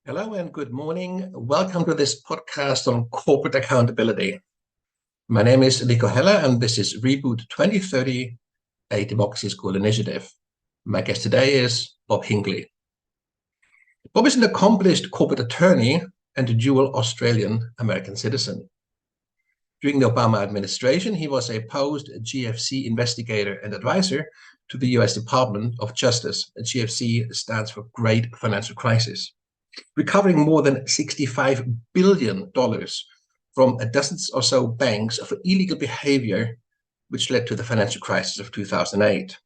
Hello and good morning. Welcome to this podcast on corporate accountability. My name is Nico Heller and this is Reboot 2030, a democracy school initiative. My guest today is Bob Hinkley. Bob is an accomplished corporate attorney and a dual Australian-American citizen. During the Obama administration, he was a post-GFC investigator and advisor to the US Department of Justice. GFC stands for Great Financial Crisis, recovering more than $65 billion from a dozen or so banks for illegal behavior, which led to the financial crisis of 2008.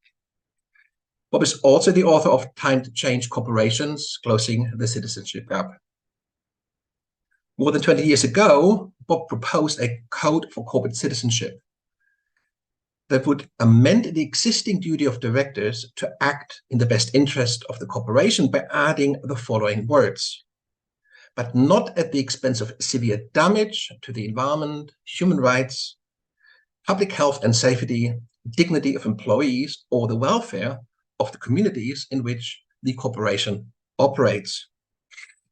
Bob is also the author of Time to Change Corporations, Closing the Citizenship Gap. More than 20 years ago, Bob proposed a code for corporate citizenship that would amend the existing duty of directors to act in the best interest of the corporation by adding the following words: but not at the expense of severe damage to the environment, human rights, public health and safety, dignity of employees, or the welfare of the communities in which the corporation operates.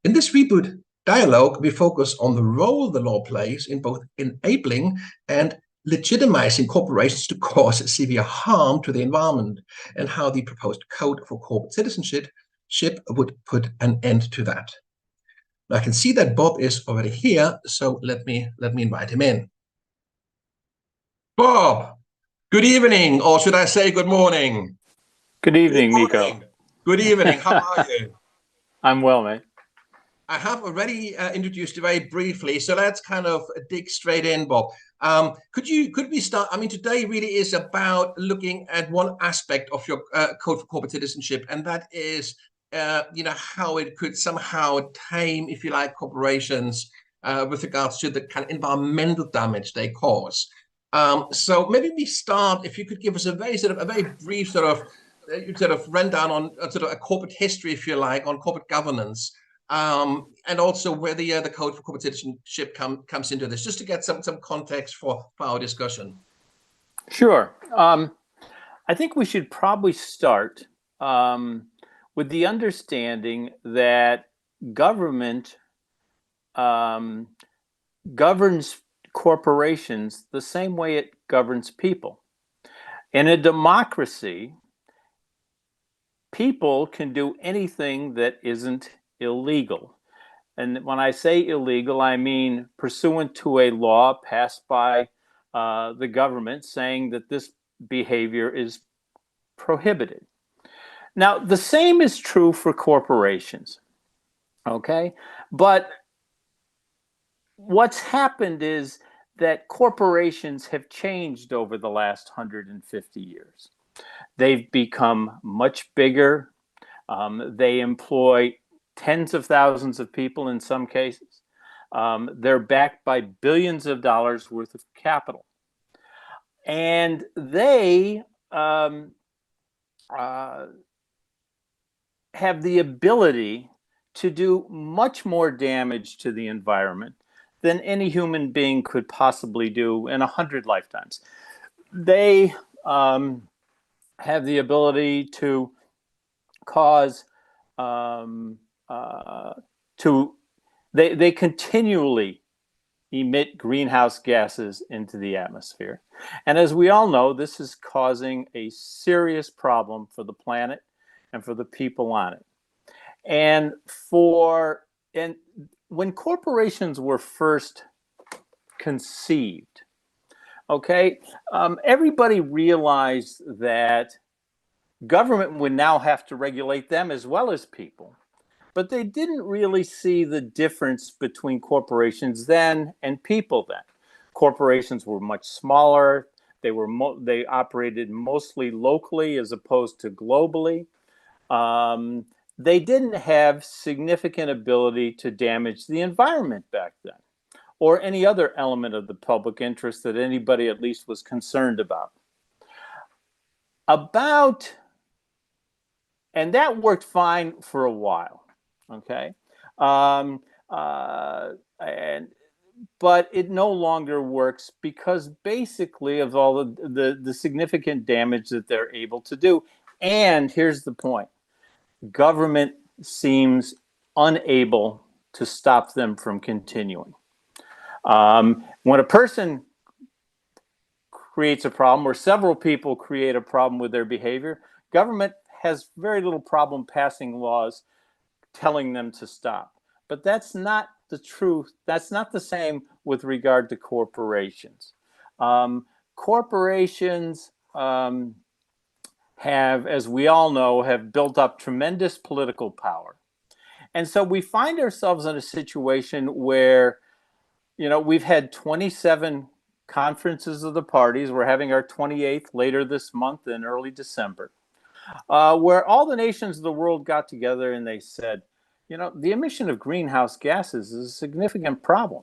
In this Reboot Dialogue, we focus on the role the law plays in both enabling and legitimizing corporations to cause severe harm to the environment, and how the proposed code for corporate citizenship would put an end to that. Now, I can see that Bob is already here, so let me invite him in. Bob, good evening, or should I say good morning? Good evening, Nico. Good evening. How are you? I'm well, mate. I have already introduced you very briefly, so let's kind of dig straight in, Bob. Could we start? I mean, today really is about looking at one aspect of your code for corporate citizenship, and that is, how it could somehow tame, if you like, corporations with regards to the kind of environmental damage they cause. So maybe we start. If you could give us a very brief sort of rundown on sort of a corporate history, if you like, on corporate governance. And also where the code for corporate citizenship comes into this, just to get some context for our discussion. Sure. I think we should probably start with the understanding that government governs corporations the same way it governs people. In a democracy, people can do anything that isn't illegal. And when I say illegal, I mean pursuant to a law passed by the government saying that this behavior is prohibited. Now, the same is true for corporations, okay? But what's happened is that corporations have changed over the last 150 years. They've become much bigger. They employ tens of thousands of people in some cases. They're backed by billions of dollars worth of capital. And they have the ability to do much more damage to the environment than any human being could possibly do in 100 lifetimes. They have the ability to cause they continually emit greenhouse gases into the atmosphere. And as we all know, this is causing a serious problem for the planet and for the people on it. And when corporations were first conceived, everybody realized that government would now have to regulate them as well as people. But they didn't really see the difference between corporations then and people then. Corporations were much smaller. They operated mostly locally as opposed to globally. They didn't have significant ability to damage the environment back then, or any other element of the public interest that anybody at least was concerned about. And that worked fine for a while, okay? But it no longer works because basically of all the significant damage that they're able to do. And here's the point. Government seems unable to stop them from continuing. When a person creates a problem, or several people create a problem with their behavior, government has very little problem passing laws telling them to stop. But that's not the truth. That's not the same with regard to corporations. Corporations have, as we all know, have built up tremendous political power. And so we find ourselves in a situation where, we've had 27 conferences of the parties. We're having our 28th later this month in early December, where all the nations of the world got together and they said, the emission of greenhouse gases is a significant problem,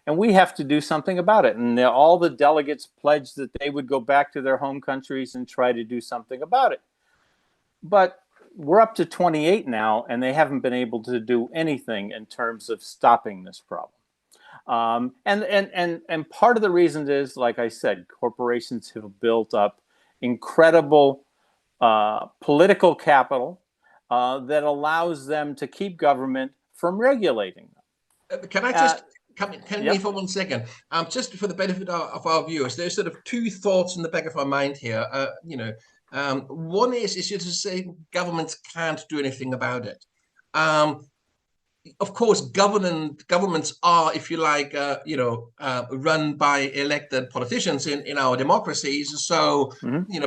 and we have to do something about it. And all the delegates pledged that they would go back to their home countries and try to do something about it. But we're up to 28 now, and they haven't been able to do anything in terms of stopping this problem. And part of the reason is, like I said, corporations have built up incredible political capital that allows them to keep government from regulating them. Can I just come in Yep. for 1 second? Just for the benefit of our viewers, there's sort of two thoughts in the back of our mind here. One is you to say governments can't do anything about it. Of course, governments are, if you like, run by elected politicians in our democracies. So,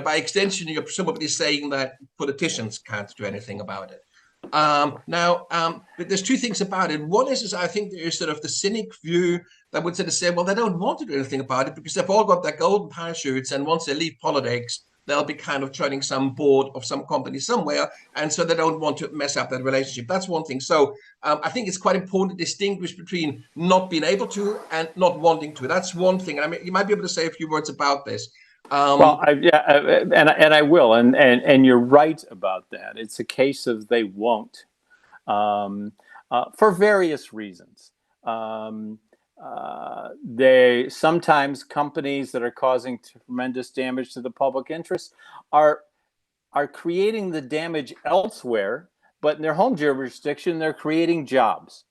by extension, you're presumably saying that politicians can't do anything about it. But there's two things about it. One is I think there is sort of the cynic view that would sort of say, well, they don't want to do anything about it because they've all got their golden parachutes, and once they leave politics, they'll be kind of joining some board of some company somewhere, and so they don't want to mess up that relationship. That's one thing. So I think it's quite important to distinguish between not being able to and not wanting to. That's one thing. I mean, you might be able to say a few words about this. I will, and you're right about that. It's a case of they won't, for various reasons. They sometimes companies that are causing tremendous damage to the public interest are creating the damage elsewhere, but in their home jurisdiction, they're creating jobs.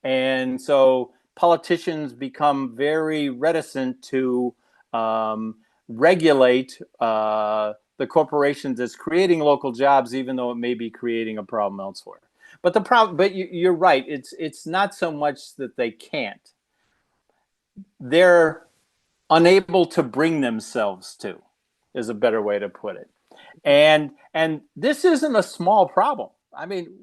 And so politicians become very reticent to regulate the corporations that's creating local jobs, even though it may be creating a problem elsewhere. But you're right. It's not so much that they can't. They're unable to bring themselves to, is a better way to put it. And this isn't a small problem. I mean,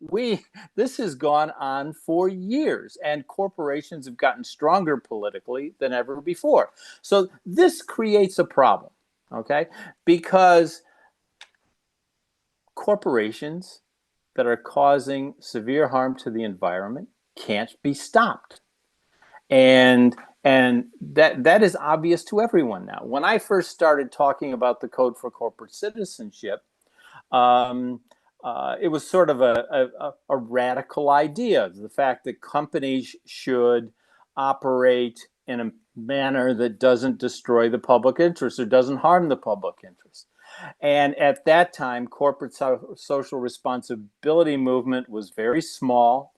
this has gone on for years, and corporations have gotten stronger politically than ever before. So this creates a problem, okay? Because corporations that are causing severe harm to the environment can't be stopped. And that is obvious to everyone now. When I first started talking about the Code for Corporate Citizenship, it was sort of a radical idea, the fact that companies should operate in a manner that doesn't destroy the public interest or doesn't harm the public interest. And at that time, corporate social responsibility movement was very small.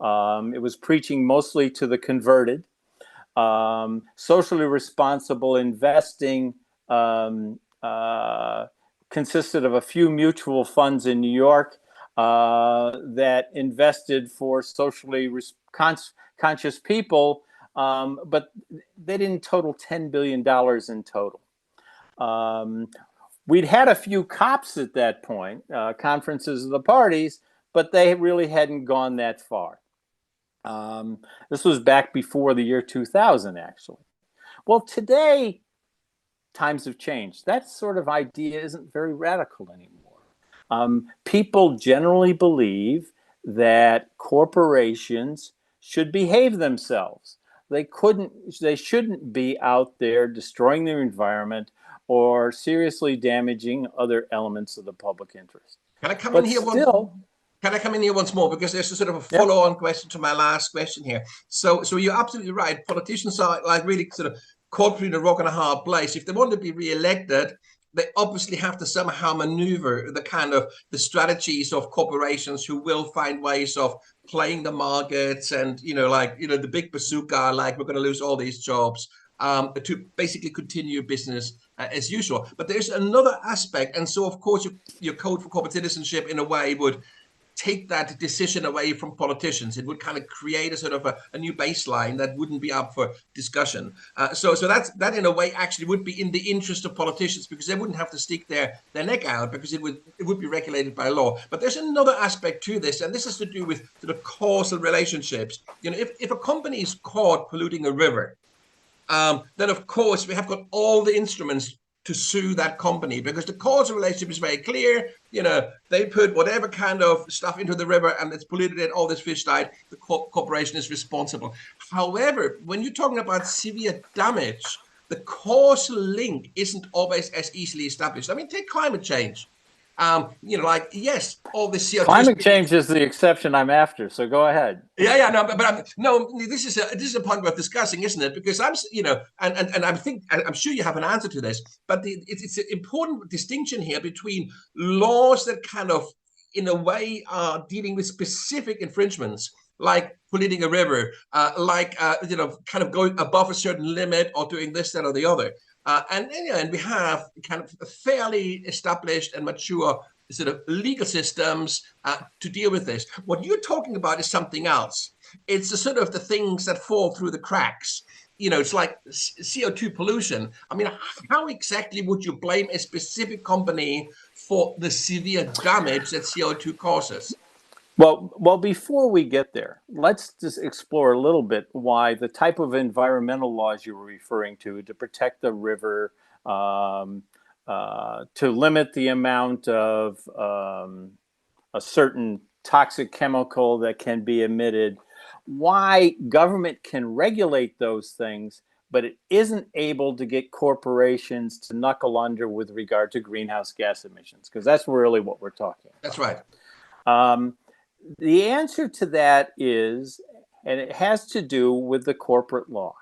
It was preaching mostly to the converted. Socially responsible investing consisted of a few mutual funds in New York that invested for socially conscious people, but they didn't total $10 billion in total. We'd had a few COPs at that point, conferences of the parties, but they really hadn't gone that far. This was back before the year 2000, actually. Well, today, times have changed. That sort of idea isn't very radical anymore. People generally believe that corporations should behave themselves. They shouldn't be out there destroying their environment or seriously damaging other elements of the public interest. Can I come in here once more? Because there's a sort of a follow-on question to my last question here. So you're absolutely right. Politicians are like really sort of caught between a rock and a hard place. If they want to be re-elected, they obviously have to somehow maneuver the strategies of corporations who will find ways of playing the markets and, the big bazooka, like we're going to lose all these jobs, to basically continue business as usual. But there's another aspect. And so, of course, your code for corporate citizenship in a way would take that decision away from politicians. It would kind of create a sort of a new baseline that wouldn't be up for discussion. So that in a way actually would be in the interest of politicians, because they wouldn't have to stick their neck out, because it would be regulated by law. But there's another aspect to this, and this has to do with sort of causal relationships. If a company is caught polluting a river, then of course we have got all the instruments to sue that company, because the causal relationship is very clear. They put whatever kind of stuff into the river and it's polluted it, all this fish died, the corporation is responsible. However, when you're talking about severe damage, the causal link isn't always as easily established. I mean, take climate change. Yes, all the CO2. Climate change is the exception I'm after. So go ahead. Yeah, no, this is a point worth discussing, isn't it? Because I'm sure you have an answer to this, but it's an important distinction here between laws that kind of, in a way, are dealing with specific infringements, like polluting a river, kind of going above a certain limit or doing this, that, or the other. And we have kind of fairly established and mature sort of legal systems to deal with this. What you're talking about is something else. It's the sort of the things that fall through the cracks. It's like CO2 pollution. I mean, how exactly would you blame a specific company for the severe damage that CO2 causes? Well, before we get there, let's just explore a little bit why the type of environmental laws you were referring to protect the river, to limit the amount of a certain toxic chemical that can be emitted, why government can regulate those things, but it isn't able to get corporations to knuckle under with regard to greenhouse gas emissions, because that's really what we're talking about. That's right. The answer to that is, and it has to do with the corporate law.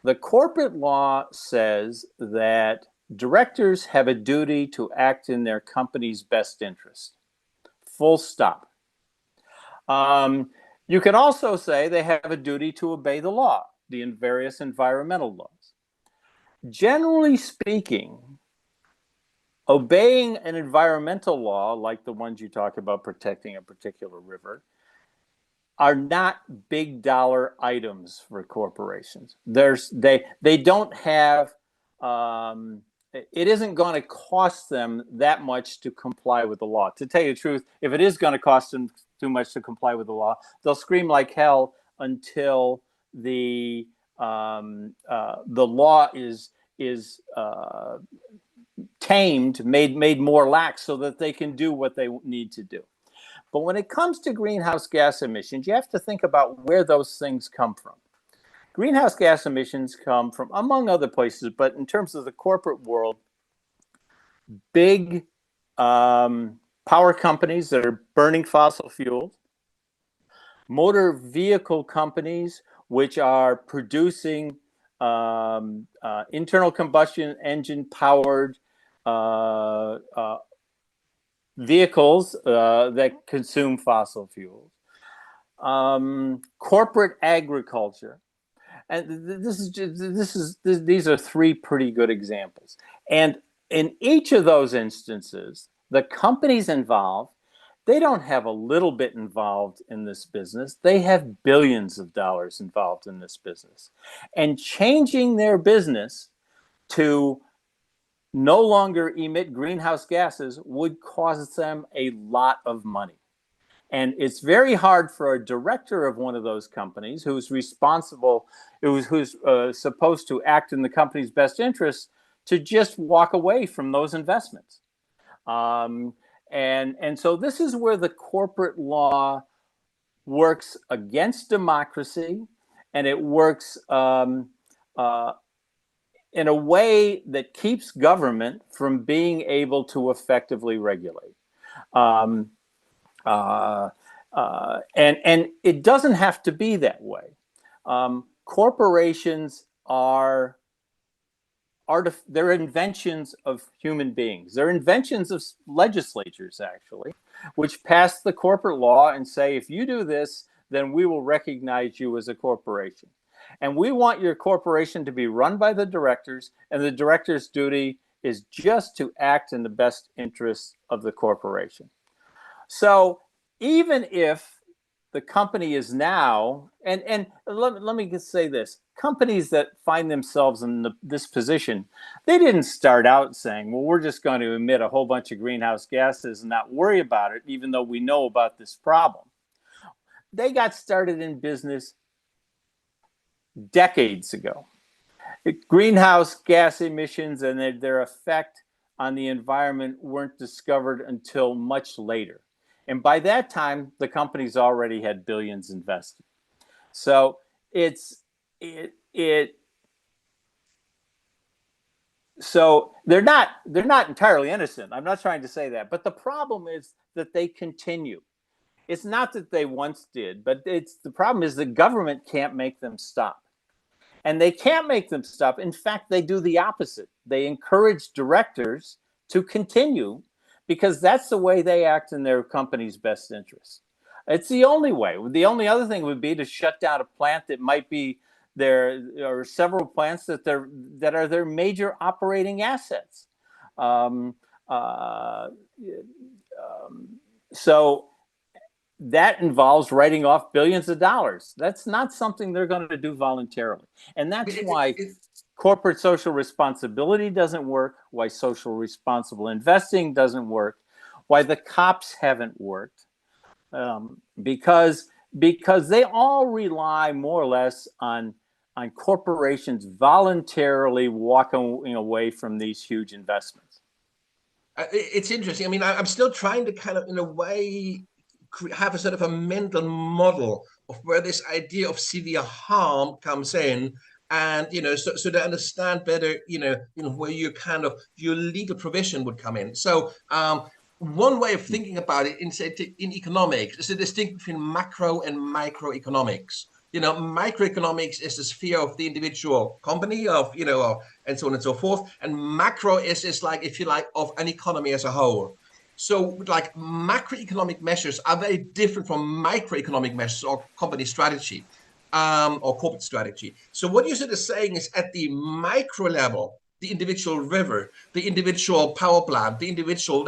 The corporate law says that directors have a duty to act in their company's best interest. Full stop. You can also say they have a duty to obey the law, the various environmental laws. Generally speaking, obeying an environmental law, like the ones you talk about protecting a particular river, are not big dollar items for corporations. They don't have, it isn't going to cost them that much to comply with the law. To tell you the truth, if it is going to cost them too much to comply with the law, they'll scream like hell until the law is tamed, made more lax, so that they can do what they need to do. But when it comes to greenhouse gas emissions, you have to think about where those things come from. Greenhouse gas emissions come from, among other places, but in terms of the corporate world, big power companies that are burning fossil fuels, motor vehicle companies which are producing internal combustion engine powered vehicles that consume fossil fuels, corporate agriculture, and these are three pretty good examples. And in each of those instances, the companies involved, they don't have a little bit involved in this business. They have billions of dollars involved in this business. And changing their business to no longer emit greenhouse gases would cost them a lot of money. And it's very hard for a director of one of those companies who's responsible, who's supposed to act in the company's best interest, to just walk away from those investments. And so this is where the corporate law works against democracy, and it works in a way that keeps government from being able to effectively regulate. And it doesn't have to be that way. Corporations are they're inventions of human beings. They're inventions of legislatures, actually, which pass the corporate law and say, if you do this, then we will recognize you as a corporation. And we want your corporation to be run by the directors, and the director's duty is just to act in the best interests of the corporation. So even if the company is now, and let me just say this, companies that find themselves in this position, they didn't start out saying, well, we're just going to emit a whole bunch of greenhouse gases and not worry about it, even though we know about this problem. They got started in business decades ago. Greenhouse gas emissions and their effect on the environment weren't discovered until much later. And by that time, the companies already had billions invested. So so they're not entirely innocent. I'm not trying to say that, but the problem is that they continue. It's not that they once did, but the problem is the government can't make them stop. And they can't make them stop. In fact, they do the opposite. They encourage directors to continue because that's the way they act in their company's best interest. It's the only way. The only other thing would be to shut down a plant that might be there, or several plants that are their major operating assets. So that involves writing off billions of dollars. That's not something they're going to do voluntarily. And that's why corporate social responsibility doesn't work, why social responsible investing doesn't work, why the cops haven't worked, because they all rely more or less on corporations voluntarily walking away from these huge investments. It's interesting. I mean, I'm still trying to kind of, in a way, have a sort of a mental model of where this idea of severe harm comes in, and so to understand better, where your legal provision would come in. So one way of thinking about it in economics is the distinction between macro and microeconomics. Microeconomics is the sphere of the individual company and so on and so forth, and macro is like, if you like, of an economy as a whole. So like macroeconomic measures are very different from microeconomic measures or company strategy or corporate strategy. So what you're sort of saying is, at the micro level, the individual river, the individual power plant, the individual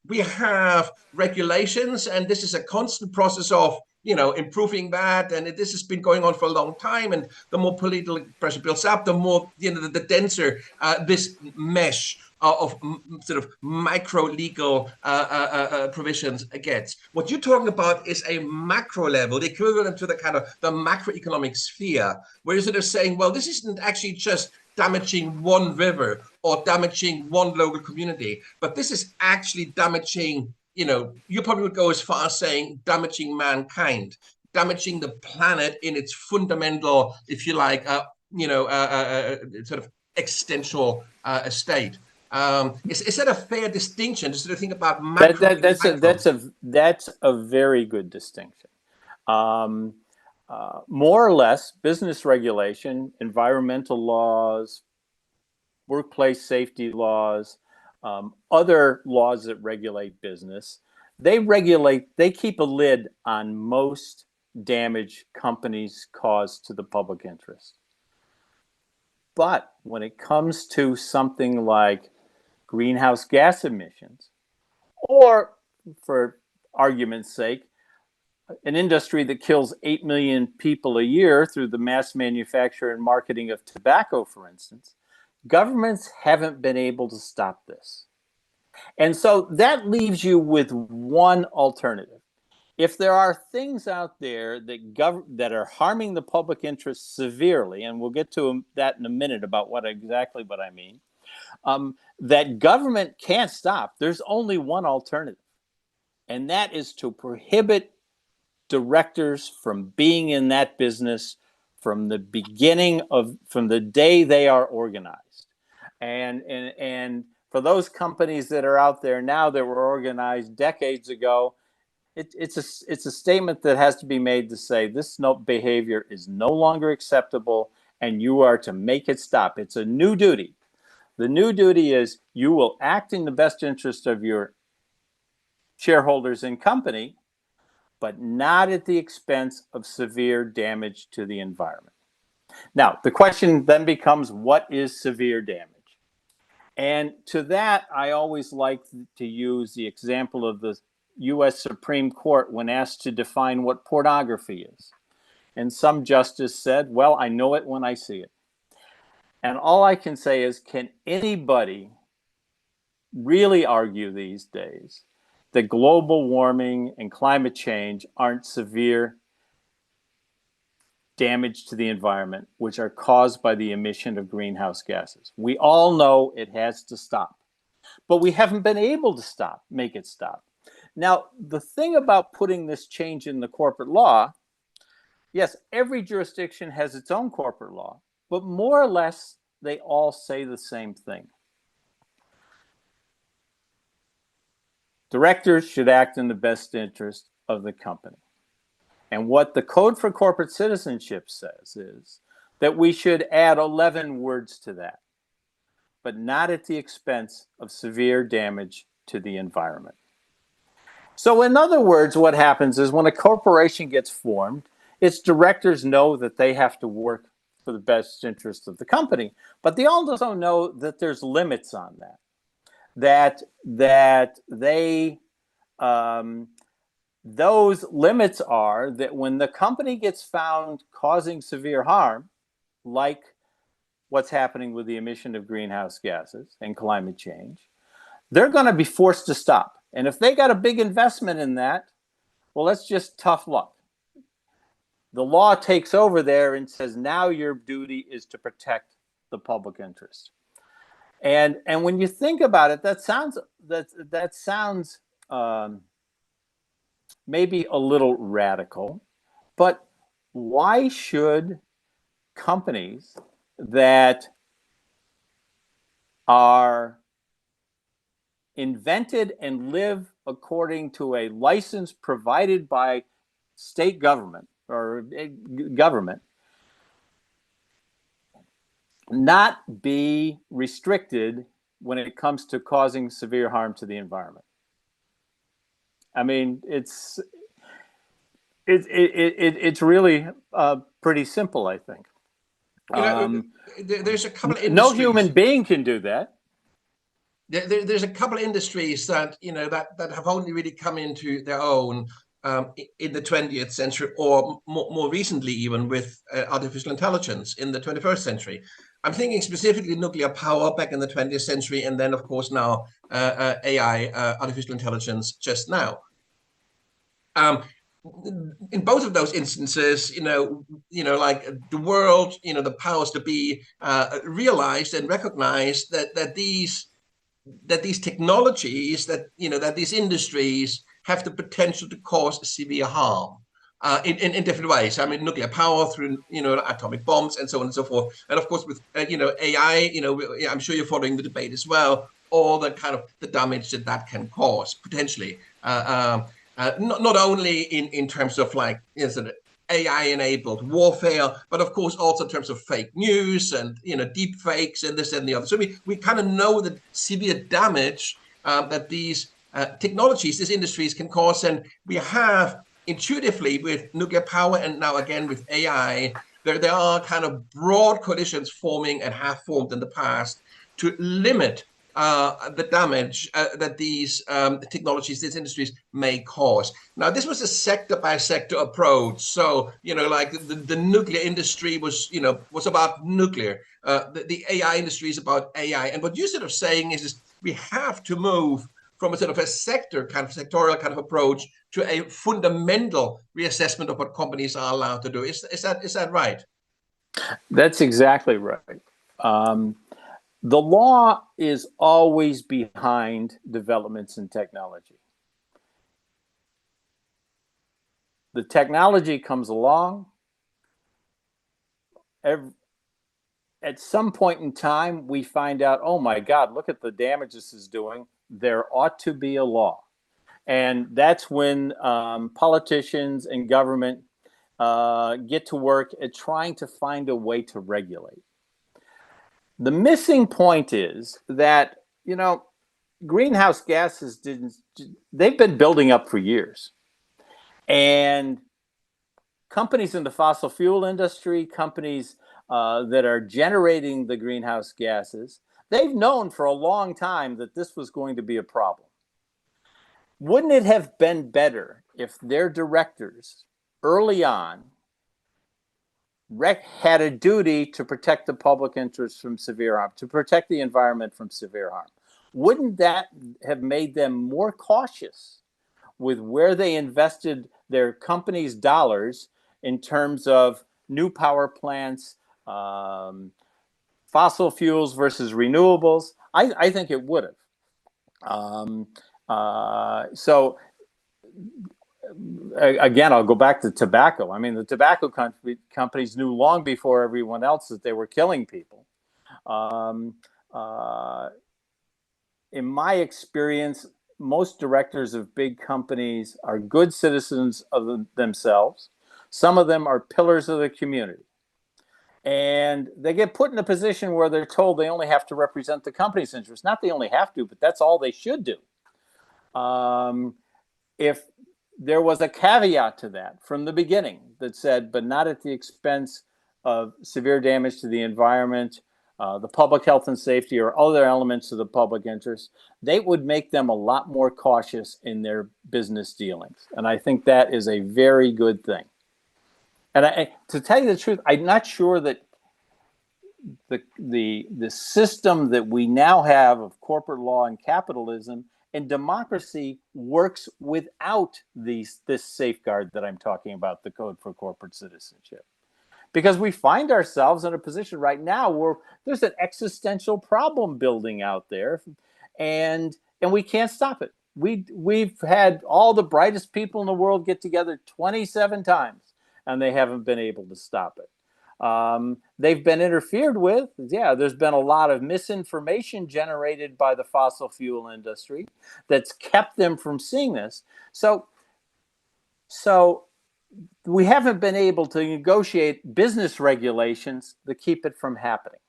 we have regulations, and this is a constant process of improving that, and this has been going on for a long time. And the more political pressure builds up, the more the denser this mesh of sort of micro legal provisions gets. What you're talking about is a macro level, the equivalent to the kind of the macroeconomic sphere, where you're sort of saying, well, this isn't actually just damaging one river or damaging one local community, but this is actually damaging, you probably would go as far as saying damaging mankind, damaging the planet in its fundamental, if you like, sort of existential state. Is that a fair distinction? Just to think about macro. That's a very good distinction. More or less, business regulation, environmental laws, workplace safety laws, other laws that regulate business, they keep a lid on most damage companies cause to the public interest. But when it comes to something like greenhouse gas emissions, or for argument's sake, an industry that kills 8 million people a year through the mass manufacture and marketing of tobacco, for instance, governments haven't been able to stop this. And so that leaves you with one alternative. If there are things out there that are harming the public interest severely, and we'll get to that in a minute about exactly what I mean, that government can't stop, there's only one alternative, and that is to prohibit directors from being in that business from the beginning from the day they are organized. And for those companies that are out there now that were organized decades ago, it's a statement that has to be made to say this behavior is no longer acceptable, and you are to make it stop. It's a new duty. The new duty is you will act in the best interest of your shareholders and company, but not at the expense of severe damage to the environment. Now, the question then becomes, what is severe damage? And to that, I always like to use the example of the U.S. Supreme Court when asked to define what pornography is. And some justice said, well, I know it when I see it. And all I can say is, can anybody really argue these days that global warming and climate change aren't severe damage to the environment, which are caused by the emission of greenhouse gases? We all know it has to stop, but we haven't been able to make it stop. Now, the thing about putting this change in the corporate law, yes, every jurisdiction has its own corporate law, but more or less, they all say the same thing. Directors should act in the best interest of the company. And what the Code for Corporate Citizenship says is that we should add 11 words to that, but not at the expense of severe damage to the environment. So in other words, what happens is when a corporation gets formed, its directors know that they have to work for the best interest of the company, but they also know that there's limits on that, those limits are that when the company gets found causing severe harm, like what's happening with the emission of greenhouse gases and climate change, they're going to be forced to stop. And if they got a big investment in that, well, that's just tough luck. The law takes over there and says, now your duty is to protect the public interest. And when you think about it, that sounds maybe a little radical, but why should companies that are invented and live according to a license provided by state government or government not be restricted when it comes to causing severe harm to the environment? I mean, it's really pretty simple, I think. There's a couple of industries. No human being can do that. There's a couple of industries that that have only really come into their own in the 20th century, or more recently even with artificial intelligence in the 21st century. I'm thinking specifically nuclear power back in the 20th century, and then of course now AI, artificial intelligence, just now. In both of those instances, like the world, the powers to be realized and recognized that these technologies, that these industries have the potential to cause severe harm in different ways. I mean, nuclear power through atomic bombs and so on and so forth. And of course, with AI, I'm sure you're following the debate as well. All the kind of the damage that can cause potentially. Not only in terms of like sort of AI-enabled warfare, but of course also in terms of fake news and deep fakes and this and the other. So we kind of know the severe damage that these technologies, these industries can cause, and we have intuitively with nuclear power and now again with AI, there are kind of broad coalitions forming and have formed in the past to limit the damage that these technologies, these industries may cause. Now, this was a sector by sector approach. So, like the nuclear industry was about nuclear. The AI industry is about AI. And what you're sort of saying is we have to move from a sort of a sectorial kind of approach to a fundamental reassessment of what companies are allowed to do. Is that right? That's exactly right. The law is always behind developments in technology. The technology comes along. At some point in time, we find out, oh my God, look at the damage this is doing. There ought to be a law. And that's when politicians and government get to work at trying to find a way to regulate. The missing point is that, greenhouse gases they've been building up for years. And companies in the fossil fuel industry, companies that are generating the greenhouse gases, they've known for a long time that this was going to be a problem. Wouldn't it have been better if their directors early on had a duty to protect the public interest from severe harm, to protect the environment from severe harm? Wouldn't that have made them more cautious with where they invested their company's dollars in terms of new power plants, fossil fuels versus renewables? I think it would have. So again, I'll go back to tobacco. I mean, the tobacco companies knew long before everyone else that they were killing people. In my experience, most directors of big companies are good citizens of themselves. Some of them are pillars of the community. And they get put in a position where they're told they only have to represent the company's interests. Not they only have to, but that's all they should do. If there was a caveat to that from the beginning that said, but not at the expense of severe damage to the environment, the public health and safety, or other elements of the public interest, they would make them a lot more cautious in their business dealings. And I think that is a very good thing. And to tell you the truth, I'm not sure that the system that we now have of corporate law and capitalism and democracy works without this safeguard that I'm talking about, the Code for Corporate Citizenship. Because we find ourselves in a position right now where there's an existential problem building out there, and we can't stop it. We've had all the brightest people in the world get together 27 times, and they haven't been able to stop it. They've been interfered with. Yeah, there's been a lot of misinformation generated by the fossil fuel industry that's kept them from seeing this. So we haven't been able to negotiate business regulations to keep it from happening.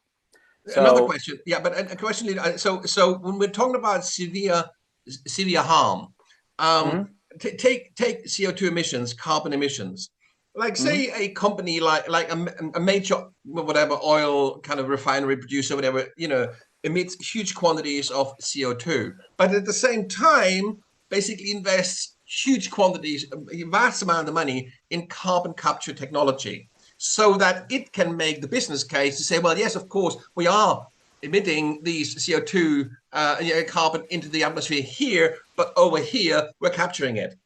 Another question, yeah, but a question. So when we're talking about severe harm, take CO2 emissions, carbon emissions. Like, say, a company like a major whatever oil kind of refinery producer, whatever, emits huge quantities of CO2, but at the same time, basically invests huge quantities, a vast amount of money in carbon capture technology, so that it can make the business case to say, well, yes, of course, we are emitting these CO2 carbon into the atmosphere here, but over here, we're capturing it.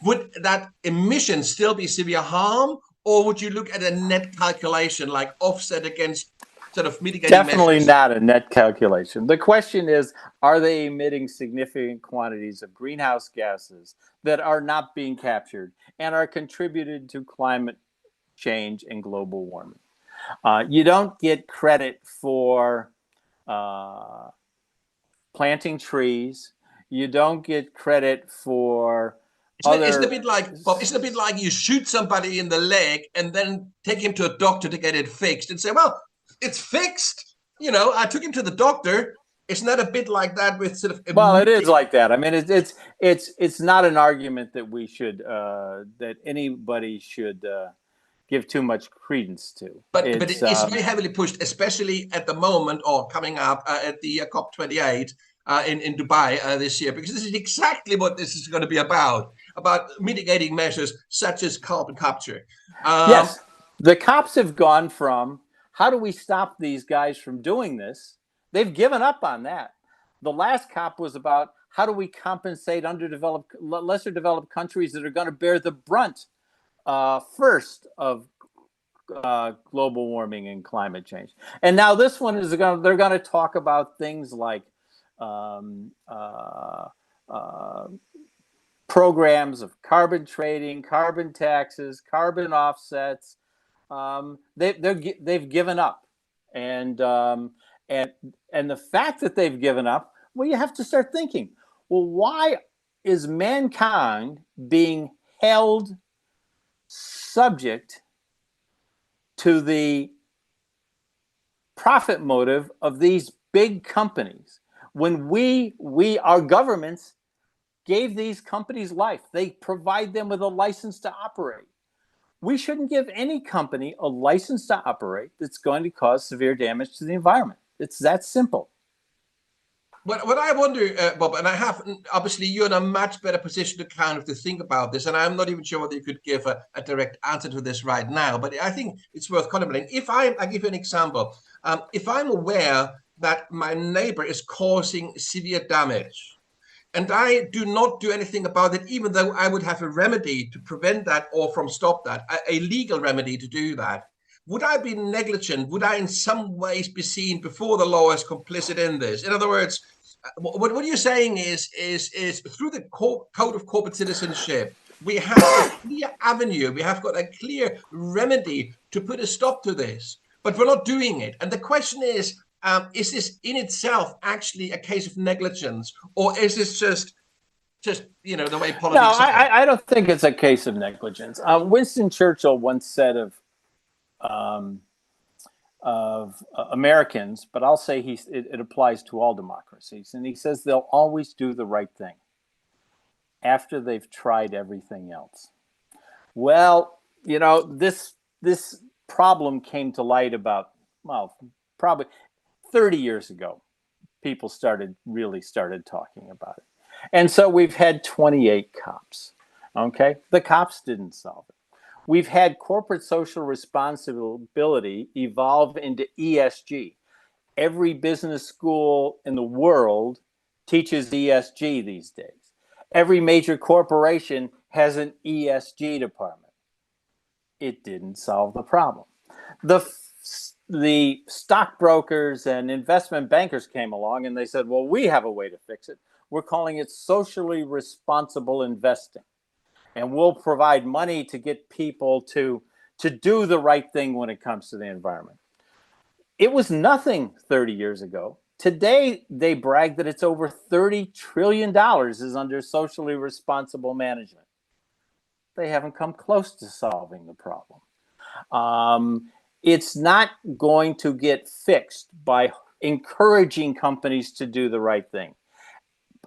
Would that emission still be severe harm, or would you look at a net calculation, like offset against sort of mitigating Definitely measures? Not a net calculation. The question is, are they emitting significant quantities of greenhouse gases that are not being captured and are contributed to climate change and global warming? You don't get credit for planting trees. You don't get credit for Isn't it a bit like, Bob, isn't it a bit like you shoot somebody in the leg and then take him to a doctor to get it fixed and say, well, it's fixed. I took him to the doctor. Isn't that a bit like that with sort of? Well, it is like that. I mean, it's not an argument that we should that anybody should give too much credence to. But it is very heavily pushed, especially at the moment, or coming up at the COP28 in Dubai this year, because this is exactly what this is going to be about mitigating measures such as carbon capture. Yes, the cops have gone from, how do we stop these guys from doing this? They've given up on that. The last COP was about, how do we compensate lesser developed countries that are going to bear the brunt first of global warming and climate change. And now this one they're going to talk about things like programs of carbon trading, carbon taxes, carbon offsets. They've given up, and the fact that they've given up, well, you have to start thinking, well, why is mankind being held subject to the profit motive of these big companies. When our governments gave these companies life, they provide them with a license to operate. We shouldn't give any company a license to operate that's going to cause severe damage to the environment. It's that simple. What I wonder, Bob, and I have, obviously you're in a much better position to kind of to think about this, and I'm not even sure whether you could give a direct answer to this right now, but I think it's worth contemplating. I give you an example. If I'm aware that my neighbor is causing severe damage, and I do not do anything about it, even though I would have a remedy to prevent that or from stop that, a legal remedy to do that, would I be negligent? Would I in some ways be seen before the law as complicit in this? In other words, what you're saying is through the Code of Corporate Citizenship, we have a clear avenue, we have got a clear remedy to put a stop to this, but we're not doing it. And the question is this in itself actually a case of negligence, or is this just the way politics No, are? I don't think it's a case of negligence. Winston Churchill once said of Americans, but I'll say it applies to all democracies, and he says they'll always do the right thing after they've tried everything else. Well, this problem came to light about, probably 30 years ago. People really started talking about it. And so we've had 28 cops. Okay? The cops didn't solve it. We've had corporate social responsibility evolve into ESG. Every business school in the world teaches ESG these days. Every major corporation has an ESG department. It didn't solve the problem. The stockbrokers and investment bankers came along and they said, well, we have a way to fix it. We're calling it socially responsible investing. And we'll provide money to get people to do the right thing when it comes to the environment. It was nothing 30 years ago. Today, they brag that it's over $30 trillion is under socially responsible management. They haven't come close to solving the problem. It's not going to get fixed by encouraging companies to do the right thing,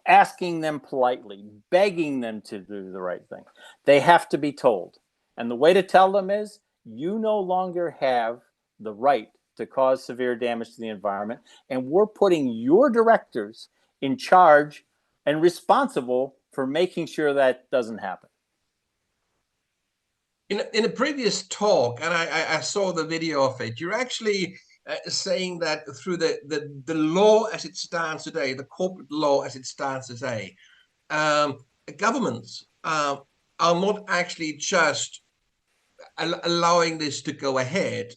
asking them politely, begging them to do the right thing. They have to be told. And the way to tell them is, you no longer have the right to cause severe damage to the environment, and we're putting your directors in charge and responsible for making sure that doesn't happen. In a previous talk, and I saw the video of it, you're actually saying that through the law as it stands today, the corporate law as it stands today, governments are not actually just allowing this to go ahead,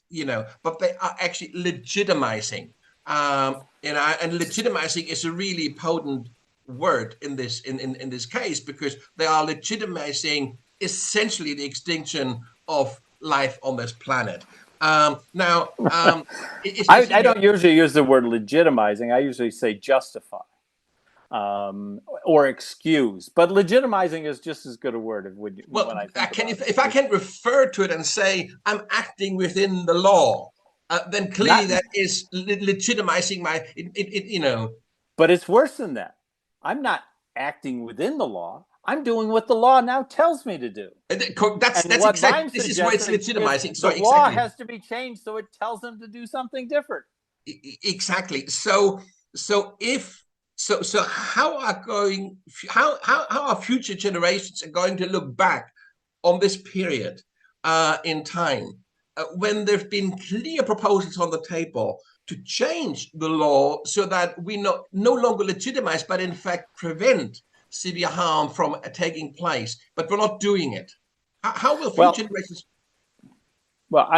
but they are actually legitimizing. And legitimizing is a really potent word in this case, because they are legitimizing essentially the extinction of life on this planet. I don't usually use the word legitimizing. I usually say justify or excuse. But legitimizing is just as good a word. When I think if I can refer to it and say I'm acting within the law, then clearly that is legitimizing But it's worse than that. I'm not acting within the law. I'm doing what the law now tells me to do. This is why it's legitimizing. So the law has to be changed so it tells them to do something different. Exactly. So how are future generations are going to look back on this period in time when there have been clear proposals on the table to change the law so that we no longer legitimize, but in fact prevent severe harm from taking place, but we're not doing it? How will future generations? Well,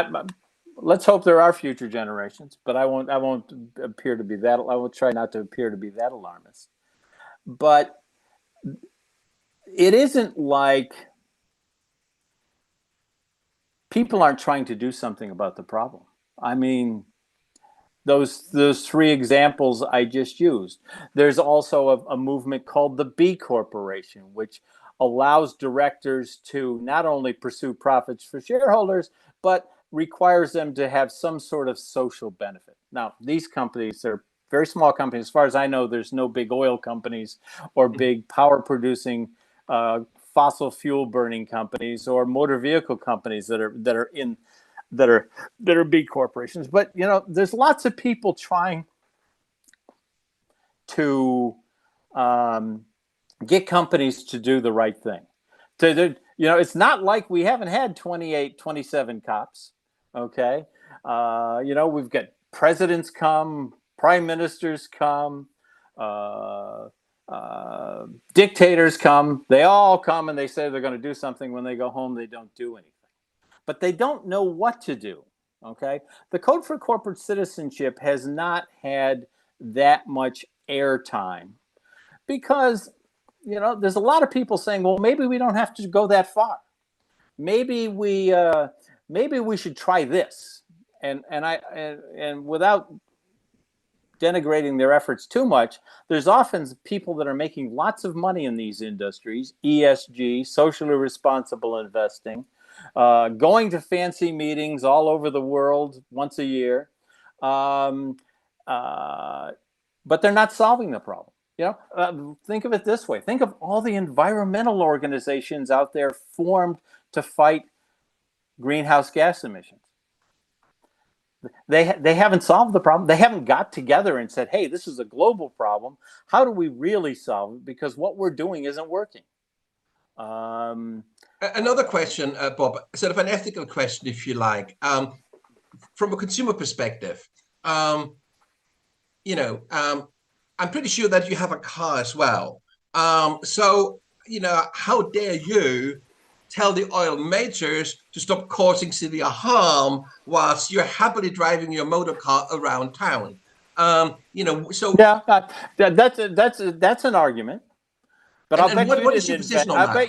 let's hope there are future generations, but I won't appear to be that. I will try not to appear to be that alarmist. But it isn't like people aren't trying to do something about the problem. I mean, those three examples I just used. There's also a movement called the B Corporation, which allows directors to not only pursue profits for shareholders, but requires them to have some sort of social benefit. Now, these companies are very small companies. As far as I know, there's no big oil companies or big power producing fossil fuel burning companies or motor vehicle companies that are big corporations. But there's lots of people trying to get companies to do the right thing. It's not like we haven't had 28, 27 cops. Okay. We've got presidents come, prime ministers come, dictators come. They all come and they say they're going to do something. When they go home, they don't do anything. But they don't know what to do. Okay. The Code for Corporate Citizenship has not had that much airtime because there's a lot of people saying, well, maybe we don't have to go that far. Maybe we should try this. And without denigrating their efforts too much, there's often people that are making lots of money in these industries, ESG, socially responsible investing, going to fancy meetings all over the world once a year. But they're not solving the problem. Think of it this way. Think of all the environmental organizations out there formed to fight greenhouse gas emissions. They haven't solved the problem. They haven't got together and said, hey, this is a global problem. How do we really solve it? Because what we're doing isn't working. Another question, Bob, sort of an ethical question, if you like. From a consumer perspective, I'm pretty sure that you have a car as well. So, how dare you tell the oil majors to stop causing severe harm whilst you're happily driving your motor car around town? So yeah, that's an argument. But I bet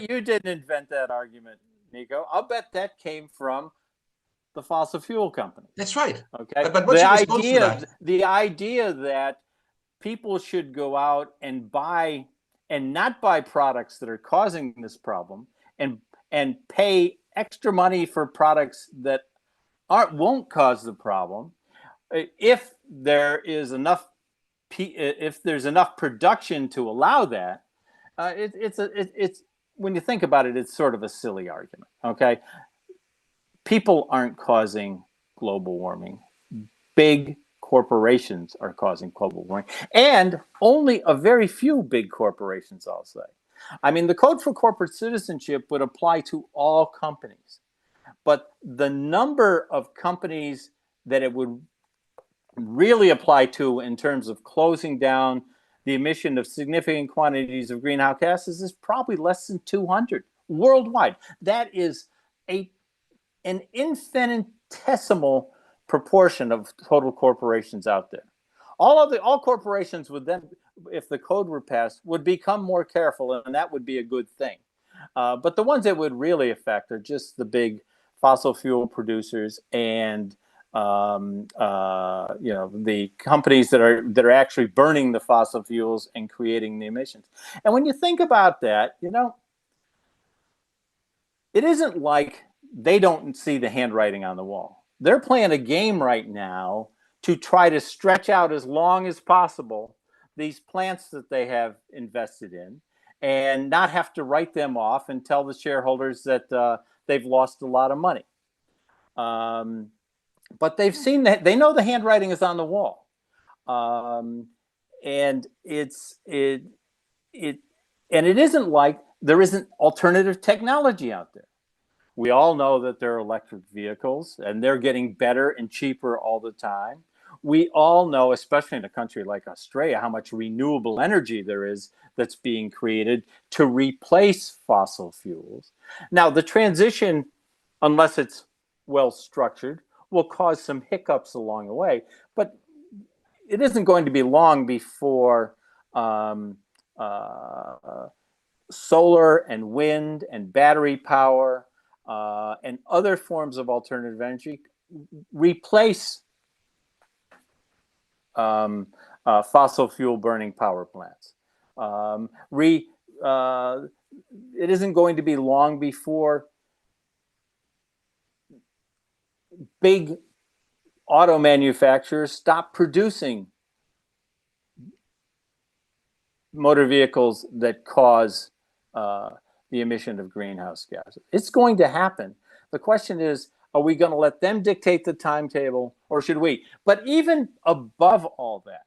you didn't invent that argument, Nico. I'll bet that came from the fossil fuel company. That's right. Okay. But what's your response to that? The idea that people should go out and buy and not buy products that are causing this problem and pay extra money for products that won't cause the problem if there's enough production to allow that. It's when you think about it, it's sort of a silly argument. Okay, people aren't causing global warming. Big corporations are causing global warming, and only a very few big corporations, I'll say. I mean, the Code for Corporate Citizenship would apply to all companies, but the number of companies that it would really apply to in terms of closing down the emission of significant quantities of greenhouse gases is probably less than 200 worldwide. That is an infinitesimal proportion of total corporations out there. All corporations would then, if the code were passed, would become more careful, and that would be a good thing. But the ones that would really affect are just the big fossil fuel producers and the companies that are actually burning the fossil fuels and creating the emissions. And when you think about that, it isn't like they don't see the handwriting on the wall. They're playing a game right now to try to stretch out as long as possible these plants that they have invested in and not have to write them off and tell the shareholders that they've lost a lot of money. But they've seen that, they know the handwriting is on the wall. And it isn't like there isn't alternative technology out there. We all know that there are electric vehicles and they're getting better and cheaper all the time. We all know, especially in a country like Australia, how much renewable energy there is that's being created to replace fossil fuels. Now, the transition, unless it's well structured, will cause some hiccups along the way, but it isn't going to be long before solar and wind and battery power and other forms of alternative energy replace fossil fuel burning power plants. It isn't going to be long before big auto manufacturers stop producing motor vehicles that cause the emission of greenhouse gases. It's going to happen. The question is, are we going to let them dictate the timetable, or should we? But even above all that,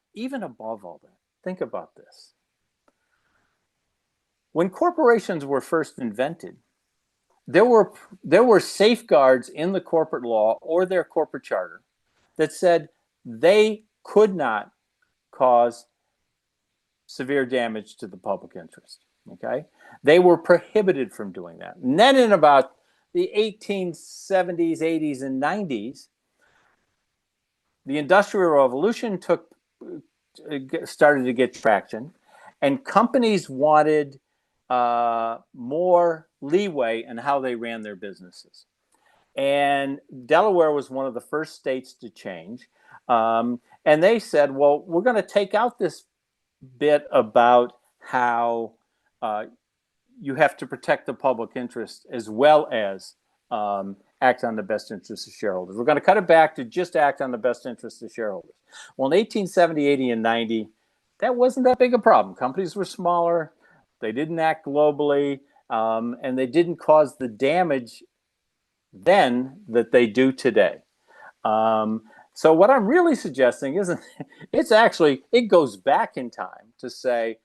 think about this. When corporations were first invented, there were safeguards in the corporate law or their corporate charter that said they could not cause severe damage to the public interest. Okay, they were prohibited from doing that. And then in about the 1870s, 80s, and 90s, the Industrial Revolution started to get traction, and companies wanted more leeway in how they ran their businesses. And Delaware was one of the first states to change. And they said, well, we're going to take out this bit about how you have to protect the public interest as well as act on the best interest of shareholders. We're going to cut it back to just act on the best interest of shareholders. Well, in 1870, 80, and 90, that wasn't that big a problem. Companies were smaller. They didn't act globally, and they didn't cause the damage then that they do today. So what I'm really suggesting isn't, it goes back in time to say,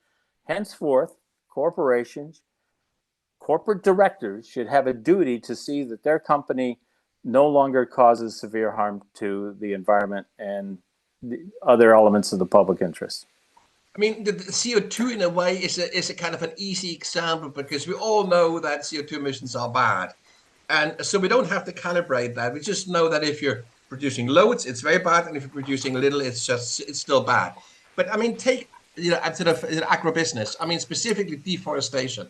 henceforth, corporations, corporate directors should have a duty to see that their company no longer causes severe harm to the environment and the other elements of the public interest. I mean, the CO2 in a way is a kind of an easy example, because we all know that CO2 emissions are bad. And so we don't have to calibrate that. We just know that if you're producing loads, it's very bad. And if you're producing little, it's still bad. But I mean, take, sort of agribusiness. I mean, specifically deforestation.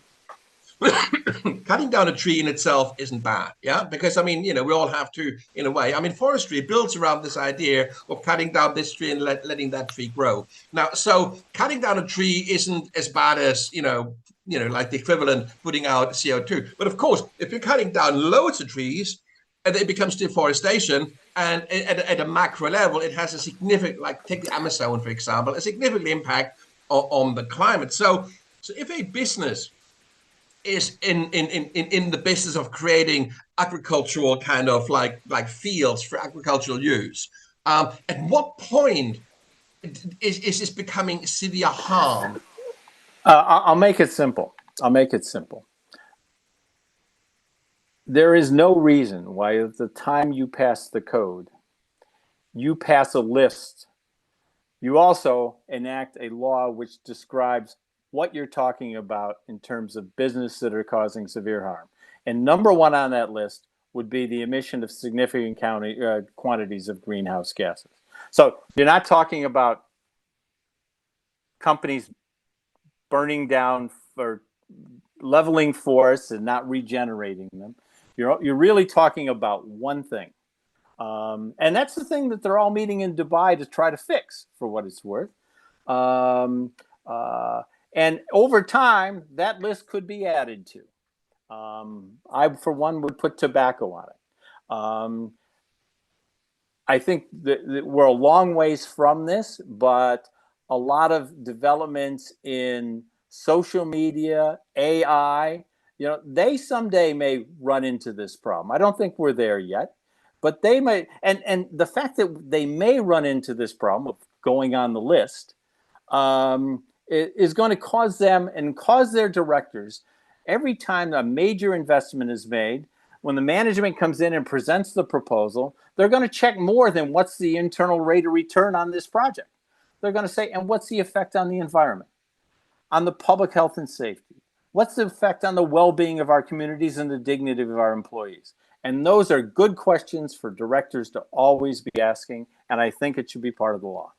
Cutting down a tree in itself isn't bad, yeah, because I mean, we all have to, in a way. I mean, forestry builds around this idea of cutting down this tree and letting that tree grow. Now, so cutting down a tree isn't as bad as like the equivalent putting out CO2. But of course, if you're cutting down loads of trees, and it becomes deforestation, and at a macro level, it has a significant, like take the Amazon for example, a significant impact on the climate. So if a business is in the business of creating agricultural kind of like fields for agricultural use, at what point is this becoming severe harm? I'll make it simple. There is no reason why at the time you pass the code, you pass a list, you also enact a law which describes what you're talking about in terms of business that are causing severe harm. And number one on that list would be the emission of significant quantities of greenhouse gases. So you're not talking about companies burning down or leveling forests and not regenerating them. You're really talking about one thing. And that's the thing that they're all meeting in Dubai to try to fix, for what it's worth. And over time, that list could be added to. I, for one, would put tobacco on it. I think that we're a long ways from this, but a lot of developments in social media, AI, they someday may run into this problem. I don't think we're there yet, but they may. And the fact that they may run into this problem of going on the list is going to cause them and cause their directors, every time a major investment is made, when the management comes in and presents the proposal, they're going to check more than what's the internal rate of return on this project. They're going to say, and what's the effect on the environment, on the public health and safety? What's the effect on the well-being of our communities and the dignity of our employees? And those are good questions for directors to always be asking, and I think it should be part of the law.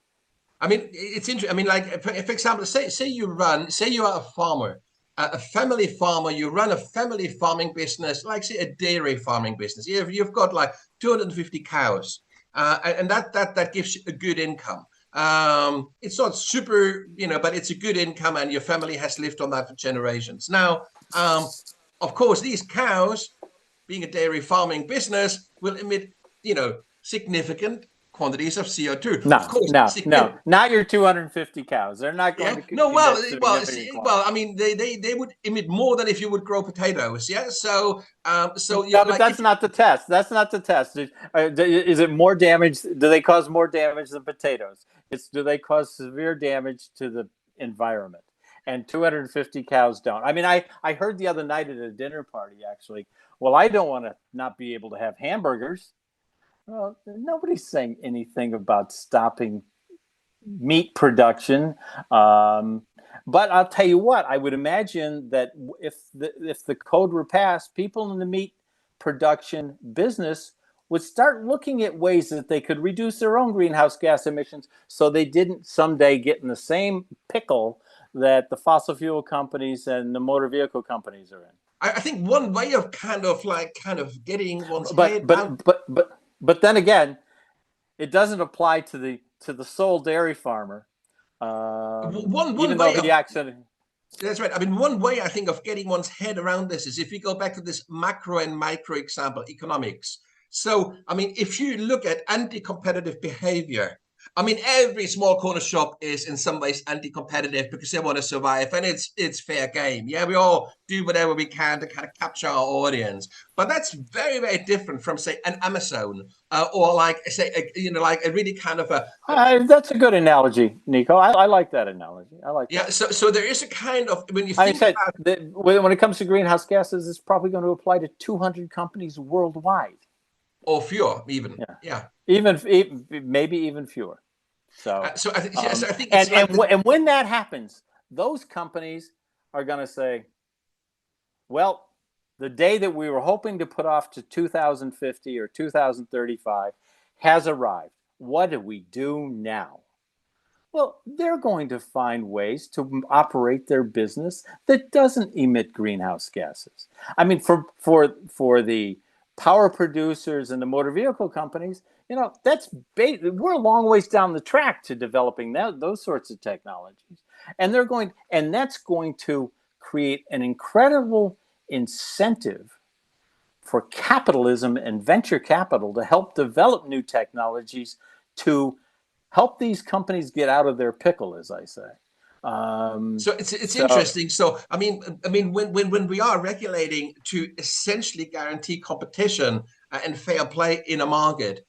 I mean, it's interesting. I mean, like, for example, say you are a farmer, a family farmer, you run a family farming business, like say a dairy farming business. You've got like 250 cows, and that gives you a good income. It's not super, but it's a good income, and your family has lived on that for generations. Now, of course, these cows, being a dairy farming business, will emit, significant quantities of CO2. No, Of course, no, not your 250 cows. They're not going to no, emit significant quantities. I mean, they would emit more than if you would grow potatoes. Yeah, so no, but that's not the test. That's not the test. Is it more damage? Do they cause more damage than potatoes? Do they cause severe damage to the environment? And 250 cows don't. I mean, I heard the other night at a dinner party, actually, well, I don't want to not be able to have hamburgers. Well, nobody's saying anything about stopping meat production. But I'll tell you what, I would imagine that if the code were passed, people in the meat production business would start looking at ways that they could reduce their own greenhouse gas emissions so they didn't someday get in the same pickle that the fossil fuel companies and the motor vehicle companies are in. I think one way of kind of getting one's head out. But then again, it doesn't apply to the sole dairy farmer. One even way though he accidentally. That's right. I mean, one way I think of getting one's head around this is if we go back to this macro and micro example, economics. So, I mean, if you look at anti-competitive behavior, I mean, every small corner shop is in some ways anti-competitive because they want to survive, and it's fair game. Yeah, we all do whatever we can to kind of capture our audience, but that's very, very different from, say, an Amazon or like, say, like a really kind of that's a good analogy, Nico. I like that analogy. I like. Yeah. That. So there is a kind of, when you think about when it comes to greenhouse gases, it's probably going to apply to 200 companies worldwide. Or fewer, even. Yeah. Even maybe even fewer. So I think and when that happens, those companies are going to say, well, the day that we were hoping to put off to 2050 or 2035 has arrived. What do we do now? Well, they're going to find ways to operate their business that doesn't emit greenhouse gases. I mean, for the power producers and the motor vehicle companies, we're a long ways down the track to developing those sorts of technologies, and that's going to create an incredible incentive for capitalism and venture capital to help develop new technologies to help these companies get out of their pickle, as I say. So it's interesting. So I mean, when we are regulating to essentially guarantee competition and fair play in a market,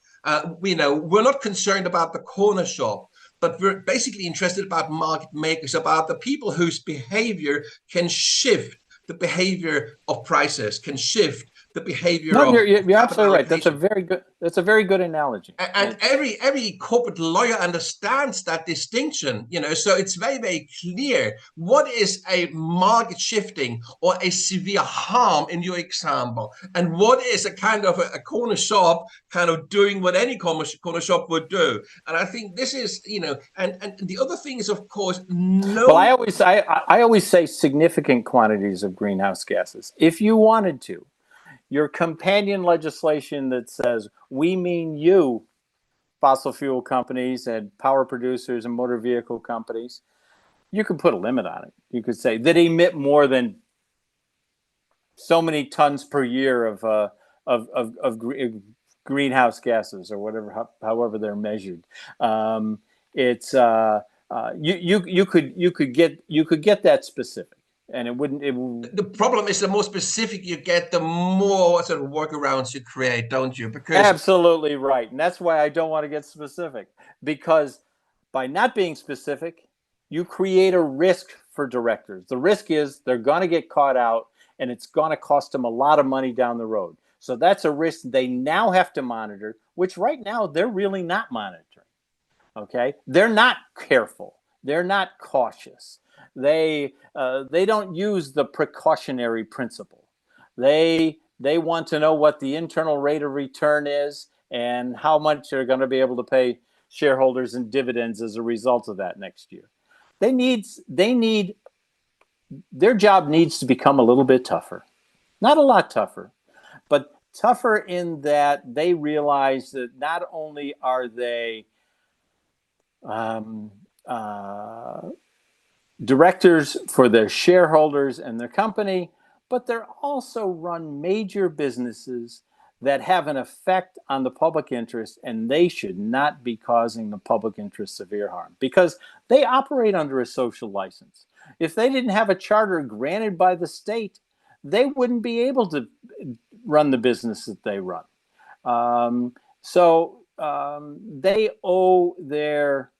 we're not concerned about the corner shop, but we're basically interested about market makers, about the people whose behavior can shift the behavior of prices, can shift the behavior of you're absolutely right. That's a very good analogy. And every corporate lawyer understands that distinction, so it's very, very clear what is a market shifting or a severe harm in your example, and what is a kind of a corner shop kind of doing what any corner shop would do. And I think this is, and the other thing is, of course, Well, I always say significant quantities of greenhouse gases. If you wanted to, your companion legislation that says, we mean you, fossil fuel companies and power producers and motor vehicle companies, you could put a limit on it. You could say that emit more than so many tons per year of greenhouse gases, or whatever, however they're measured. You could get that specific. And the problem is, the more specific you get, the more sort of workarounds you create, don't you? Because absolutely right. And that's why I don't want to get specific, because by not being specific, you create a risk for directors. The risk is they're going to get caught out, and it's going to cost them a lot of money down the road. So that's a risk they now have to monitor, which right now they're really not monitoring. Okay? They're not careful. They're not cautious. They don't use the precautionary principle. They want to know what the internal rate of return is and how much they're going to be able to pay shareholders in dividends as a result of that next year. Their job needs to become a little bit tougher. Not a lot tougher, but tougher in that they realize that not only are they directors for their shareholders and their company, but they're also run major businesses that have an effect on the public interest, and they should not be causing the public interest severe harm because they operate under a social license. If they didn't have a charter granted by the state, they wouldn't be able to run the business that they run. They owe their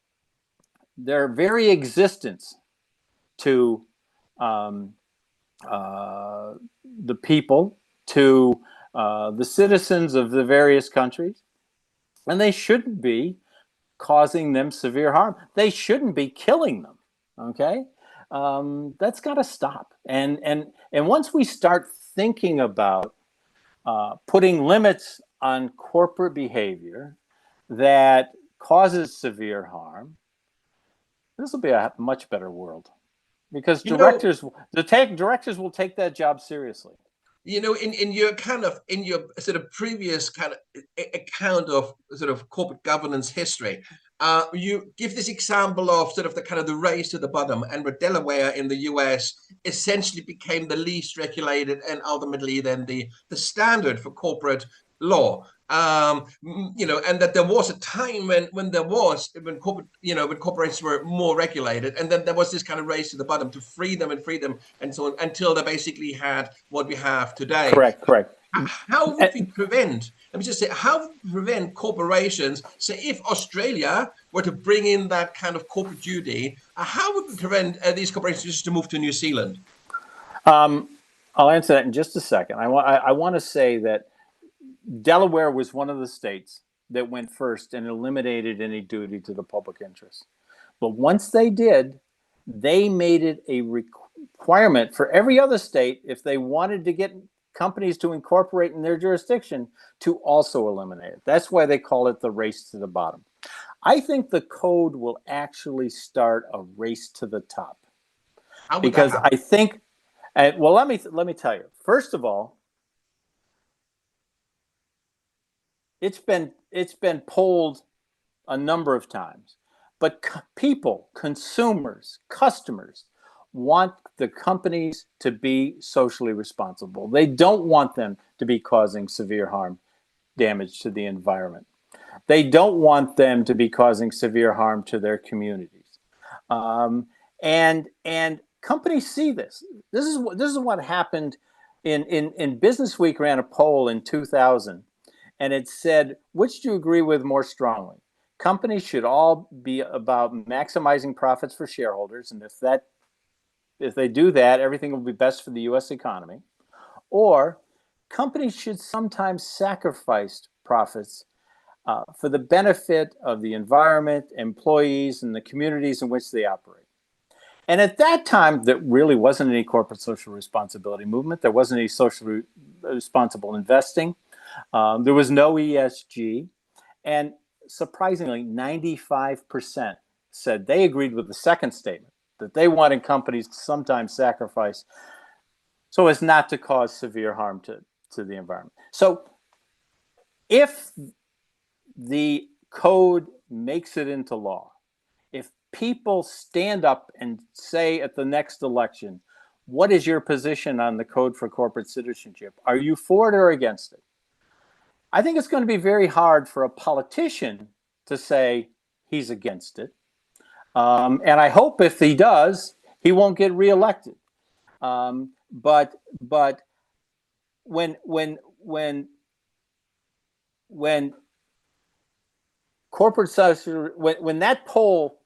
very existence to the people, to the citizens of the various countries, and they shouldn't be causing them severe harm. They shouldn't be killing them. Okay, that's got to stop. And once we start thinking about putting limits on corporate behavior that causes severe harm, this will be a much better world because directors will take that job seriously. In your sort of previous kind of account of sort of corporate governance history, you give this example of sort of the kind of the race to the bottom, and where Delaware in the US essentially became the least regulated and ultimately then the standard for corporate law. And that there was a time when corporations were more regulated, and then there was this kind of race to the bottom to free them and so on until they basically had what we have today. Correct. How would we prevent? Let me just say, how would we prevent corporations? Say, if Australia were to bring in that kind of corporate duty, how would we prevent these corporations just to move to New Zealand? I'll answer that in just a second. I want to say that Delaware was one of the states that went first and eliminated any duty to the public interest. But once they did, they made it a requirement for every other state, if they wanted to get companies to incorporate in their jurisdiction, to also eliminate it. That's why they call it the race to the bottom. I think the code will actually start a race to the top. Because I think, well, let me tell you. First of all, it's been polled a number of times, but people, consumers, customers want the companies to be socially responsible. They don't want them to be causing severe harm, damage to the environment. They don't want them to be causing severe harm to their communities. And companies see this. This is what happened in Business Week ran a poll in 2000. And it said, which do you agree with more strongly? Companies should all be about maximizing profits for shareholders, and if they do that, everything will be best for the U.S. economy. Or companies should sometimes sacrifice profits for the benefit of the environment, employees, and the communities in which they operate. And at that time, there really wasn't any corporate social responsibility movement. There wasn't any socially responsible investing. There was no ESG, and surprisingly, 95% said they agreed with the second statement, that they wanted companies to sometimes sacrifice so as not to cause severe harm to the environment. So if the code makes it into law, if people stand up and say at the next election, what is your position on the code for corporate citizenship? Are you for it or against it? I think it's going to be very hard for a politician to say he's against it. And I hope if he does, he won't get reelected. But when corporate social, when that poll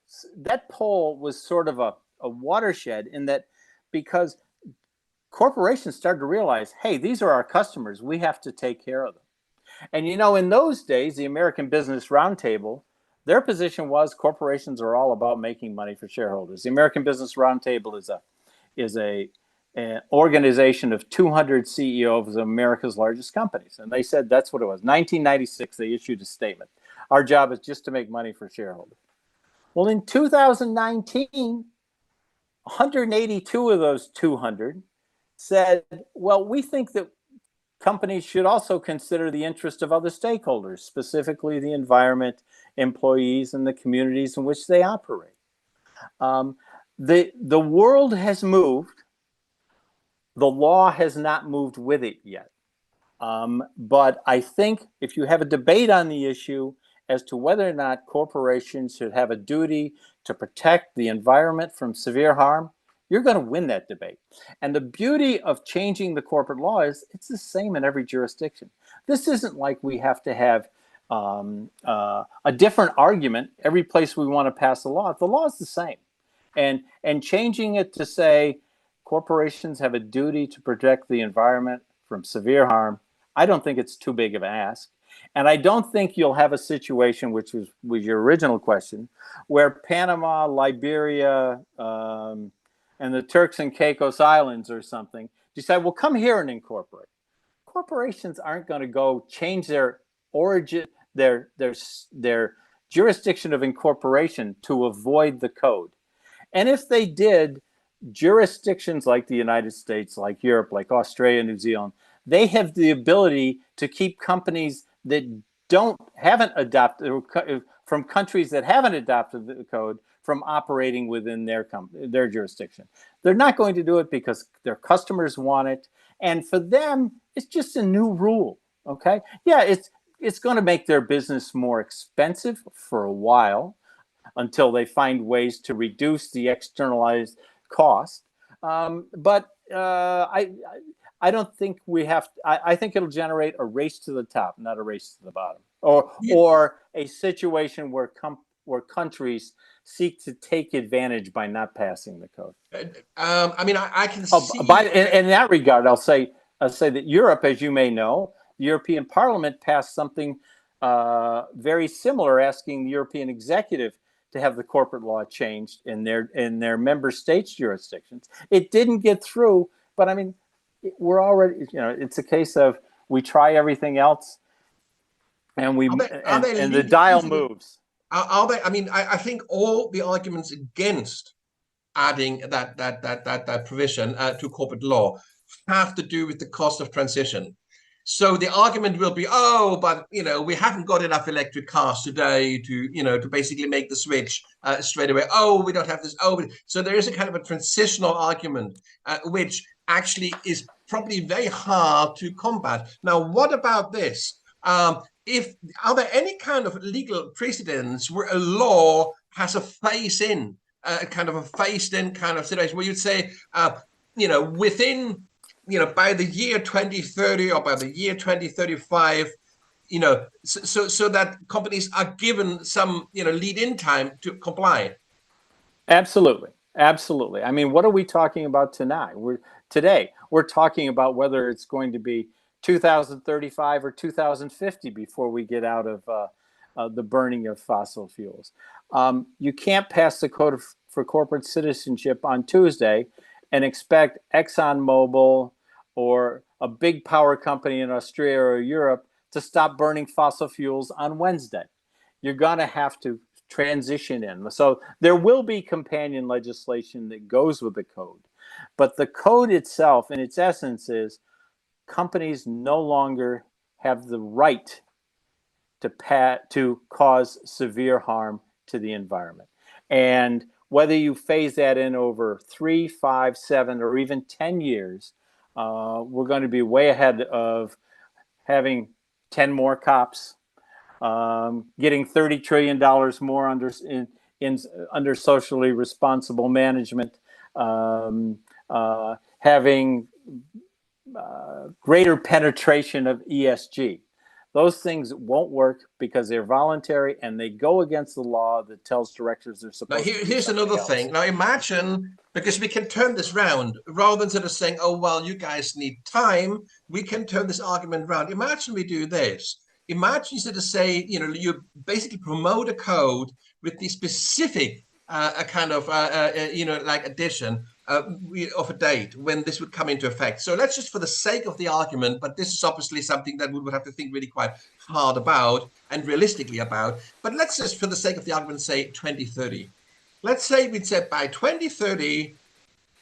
was sort of a watershed in that, because corporations started to realize, hey, these are our customers. We have to take care of them. And, in those days, the American Business Roundtable, their position was corporations are all about making money for shareholders. The American Business Roundtable is an organization of 200 CEOs of America's largest companies. And they said that's what it was. 1996, they issued a statement. Our job is just to make money for shareholders. Well, in 2019, 182 of those 200 said, well, we think that companies should also consider the interest of other stakeholders, specifically the environment, employees, and the communities in which they operate. The world has moved. The law has not moved with it yet. But I think if you have a debate on the issue as to whether or not corporations should have a duty to protect the environment from severe harm, you're going to win that debate. And the beauty of changing the corporate law is it's the same in every jurisdiction. This isn't like we have to have a different argument every place we want to pass a law. The law is the same. And changing it to say corporations have a duty to protect the environment from severe harm, I don't think it's too big of an ask. And I don't think you'll have a situation, which was your original question, where Panama, Liberia, and the Turks and Caicos Islands or something decide, well, come here and incorporate. Corporations aren't going to go change their origin, their jurisdiction of incorporation to avoid the code. And if they did, jurisdictions like the United States, like Europe, like Australia, New Zealand, they have the ability to keep companies that haven't adopted, from countries that haven't adopted the code, from operating within their jurisdiction. They're not going to do it because their customers want it, and for them, it's just a new rule. Okay, yeah, it's going to make their business more expensive for a while until they find ways to reduce the externalized cost. But I don't think we have. I think it'll generate a race to the top, not a race to the bottom, or a situation where countries seek to take advantage by not passing the code. I mean, I can see. In that regard, I'll say that Europe, as you may know, the European Parliament passed something very similar, asking the European executive to have the corporate law changed in their member states' jurisdictions. It didn't get through, but I mean, we're already, it's a case of we try everything else, and the dial moves. Are they? I mean, I think all the arguments against adding that provision to corporate law have to do with the cost of transition. So the argument will be, oh, but we haven't got enough electric cars today to basically make the switch straight away. Oh, we don't have this. Oh, so there is a kind of a transitional argument, which actually is probably very hard to combat. Now, what about this? Are there any kind of legal precedents where a law has a phase-in, kind of a phased-in kind of situation where you'd say, within, by the year 2030 or by the year 2035, so that companies are given some, lead-in time to comply? Absolutely. Absolutely. I mean, what are we talking about tonight? We're talking about whether it's going to be 2035 or 2050 before we get out of the burning of fossil fuels. You can't pass the Code for Corporate Citizenship on Tuesday and expect ExxonMobil or a big power company in Australia or Europe to stop burning fossil fuels on Wednesday. You're going to have to transition in. So there will be companion legislation that goes with the code. But the code itself, in its essence, is companies no longer have the right to cause severe harm to the environment. And whether you phase that in over 3, 5, 7, or even 10 years, we're going to be way ahead of having 10 more cops, getting $30 trillion more under socially responsible management, having greater penetration of ESG. Those things won't work because they're voluntary and they go against the law that tells directors they're supposed to do. Here's another thing. Now imagine, because we can turn this round, rather than sort of saying, oh, well, you guys need time, we can turn this argument around. Imagine we do this. Imagine sort of say, you basically promote a code with the specific addition of a date when this would come into effect. So let's just, for the sake of the argument, but this is obviously something that we would have to think really quite hard about and realistically about. But let's just, for the sake of the argument, say 2030. Let's say we'd said by 2030,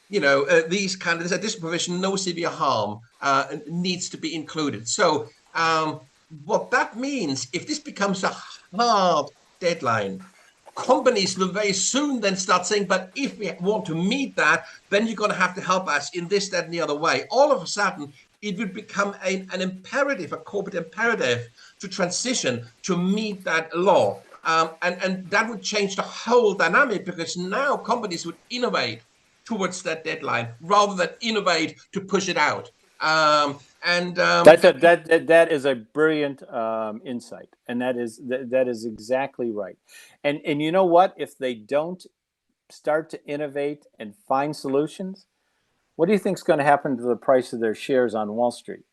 this provision, no severe harm, needs to be included. So what that means, if this becomes a hard deadline, companies will very soon then start saying, but if we want to meet that, then you're going to have to help us in this, that, and the other way. All of a sudden, it would become an imperative, a corporate imperative to transition to meet that law. And that would change the whole dynamic, because now companies would innovate towards that deadline rather than innovate to push it out. That is a brilliant insight, and that is exactly right. And you know what? If they don't start to innovate and find solutions, what do you think is going to happen to the price of their shares on Wall Street?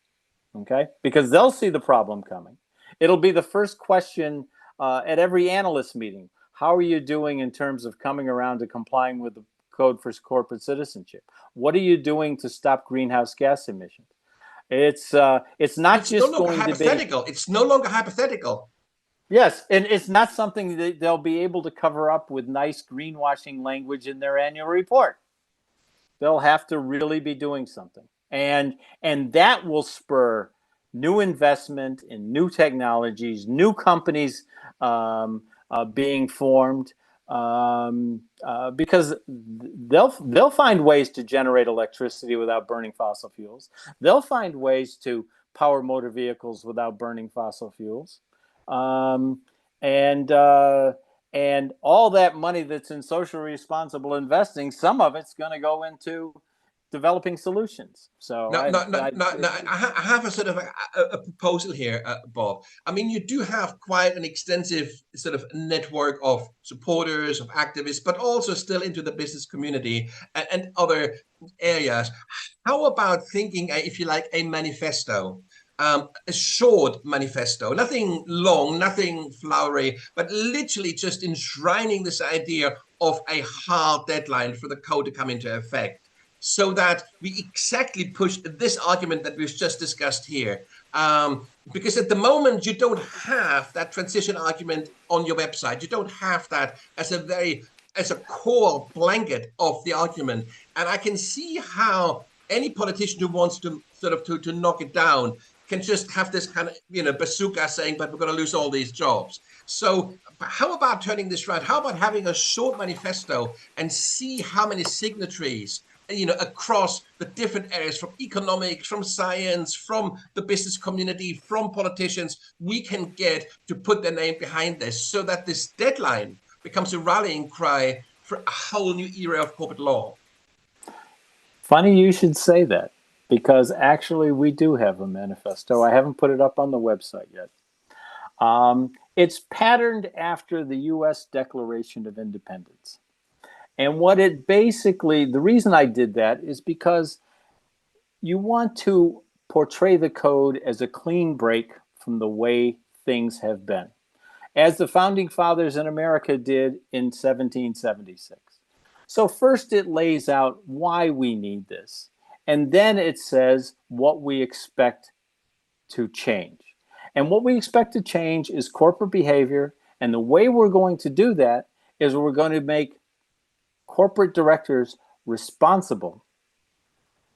Okay, because they'll see the problem coming. It'll be the first question at every analyst meeting. How are you doing in terms of coming around to complying with the Code for Corporate Citizenship? What are you doing to stop greenhouse gas emissions? It's not it's just no longer going hypothetical. to be. It's no longer hypothetical. Yes, and it's not something that they'll be able to cover up with nice greenwashing language in their annual report. They'll have to really be doing something, and that will spur new investment in new technologies, new companies being formed, because they'll find ways to generate electricity without burning fossil fuels. They'll find ways to power motor vehicles without burning fossil fuels, and all that money that's in socially responsible investing, some of it's going to go into developing solutions. So I have a sort of a proposal here, Bob. I mean, you do have quite an extensive sort of network of supporters, of activists, but also still into the business community and other areas. How about thinking, if you like, a manifesto? A short manifesto, nothing long, nothing flowery, but literally just enshrining this idea of a hard deadline for the code to come into effect, so that we exactly push this argument that we've just discussed here. Because at the moment, you don't have that transition argument on your website. You don't have that as a core blanket of the argument. And I can see how any politician who wants to sort of to knock it down can just have this kind of, bazooka saying, but we're going to lose all these jobs. So how about turning this around? How about having a short manifesto and see how many signatories, across the different areas, from economics, from science, from the business community, from politicians, we can get to put their name behind this, so that this deadline becomes a rallying cry for a whole new era of corporate law. Funny you should say that, because actually we do have a manifesto. I haven't put it up on the website yet. It's patterned after the U.S. Declaration of Independence. And what it basically, the reason I did that is because you want to portray the code as a clean break from the way things have been, as the founding fathers in America did in 1776. So first it lays out why we need this, and then it says what we expect to change. And what we expect to change is corporate behavior, and the way we're going to do that is we're going to make corporate directors responsible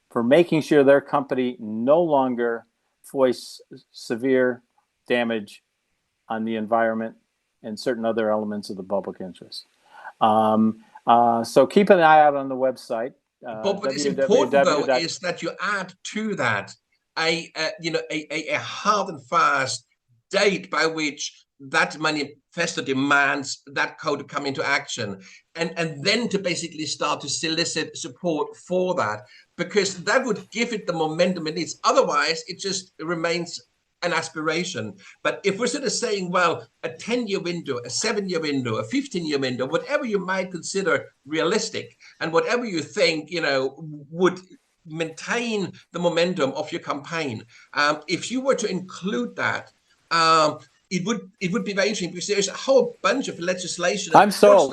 for making sure their company no longer foists severe damage on the environment and certain other elements of the public interest. So keep an eye out on the website. But what is important, though, is that you add to that a hard and fast date by which that manifesto demands that code to come into action, and then to basically start to solicit support for that, because that would give it the momentum it needs. Otherwise, it just remains an aspiration. But if we're sort of saying, well, a 10-year window, a 7-year window, a 15-year window, whatever you might consider realistic, and whatever you think, would maintain the momentum of your campaign, if you were to include that, it would be very interesting, because there's a whole bunch of legislation. I'm sold,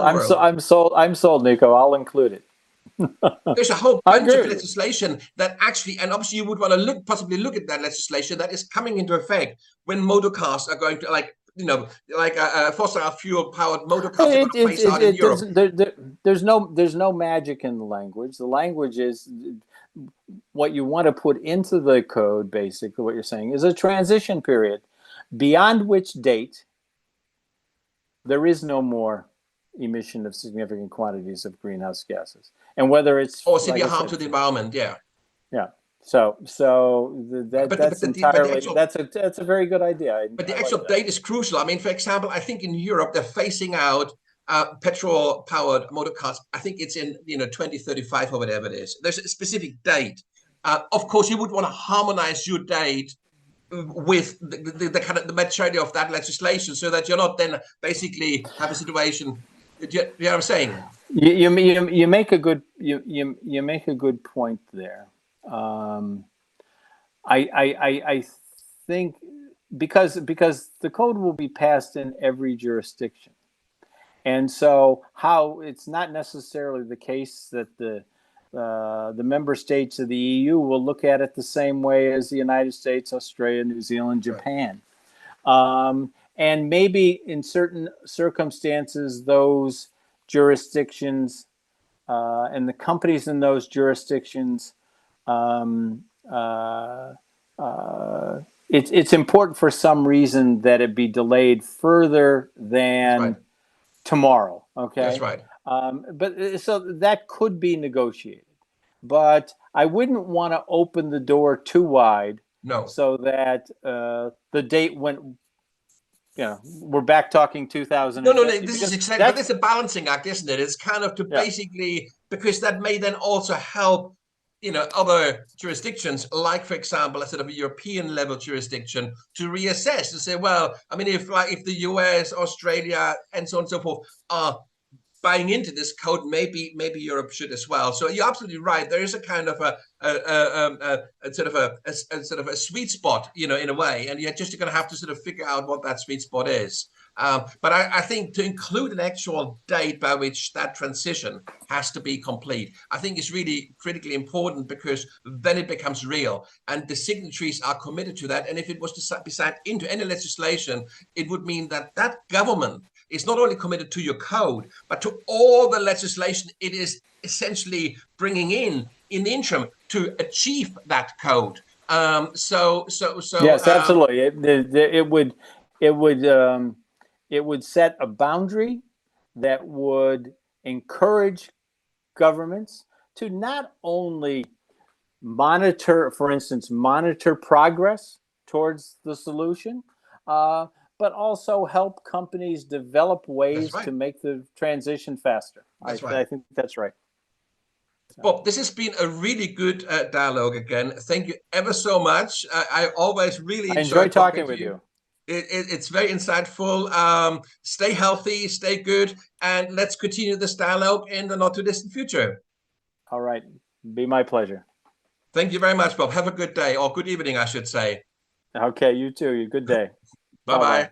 Nico. I'll include it. There's a whole bunch of legislation that actually, and obviously you would want to possibly look at that legislation that is coming into effect when motor cars are going to, fossil fuel powered motor cars are going to phase out in Europe. There's no magic in the language. The language is what you want to put into the code. Basically, what you're saying is a transition period, beyond which date there is no more emission of significant quantities of greenhouse gases. And whether it's or severe harm to the environment, yeah. That's entirely, that's a very good idea. But the I actual like date is crucial. I mean, for example, I think in Europe they're phasing out petrol-powered motor cars. I think it's in 2035 or whatever it is. There's a specific date. Of course, you would want to harmonize your date with the kind of the maturity of that legislation, so that you're not then basically have a situation. Do you know what I'm saying? You make a good you make a good point there. I think because the code will be passed in every jurisdiction, and so how it's not necessarily the case that the member states of the EU will look at it the same way as the United States, Australia, New Zealand, Japan. And maybe in certain circumstances, those jurisdictions and the companies in those jurisdictions, it's important for some reason that it be delayed further than tomorrow. Okay, that's right. But so that could be negotiated, but I wouldn't want to open the door too wide. No. So that the date went. We're back talking 2000. No, this is exactly, but it's a balancing act, isn't it? It's kind of to basically, because that may then also help, other jurisdictions, like, for example, a sort of a European level jurisdiction, to reassess and say, well, I mean, if the US, Australia, and so on and so forth are buying into this code, maybe Europe should as well. So you're absolutely right. There is a kind of a sort of a sweet spot, in a way, and you're just going to have to sort of figure out what that sweet spot is. But I think to include an actual date by which that transition has to be complete, I think is really critically important, because then it becomes real and the signatories are committed to that. And if it was to be signed into any legislation, it would mean that that government is not only committed to your code, but to all the legislation it is essentially bringing in the interim to achieve that code. Yes, absolutely. It would set a boundary that would encourage governments to not only monitor, for instance, monitor progress towards the solution, but also help companies develop ways to make the transition faster. I think that's right. Bob, this has been a really good dialogue again. Thank you ever so much. I always really enjoy talking with you. It's very insightful. Stay healthy, stay good, and let's continue this dialogue in the not too distant future. All right. Be my pleasure. Thank you very much, Bob. Have a good day, or good evening, I should say. Okay, you too. Good day. Bye-bye.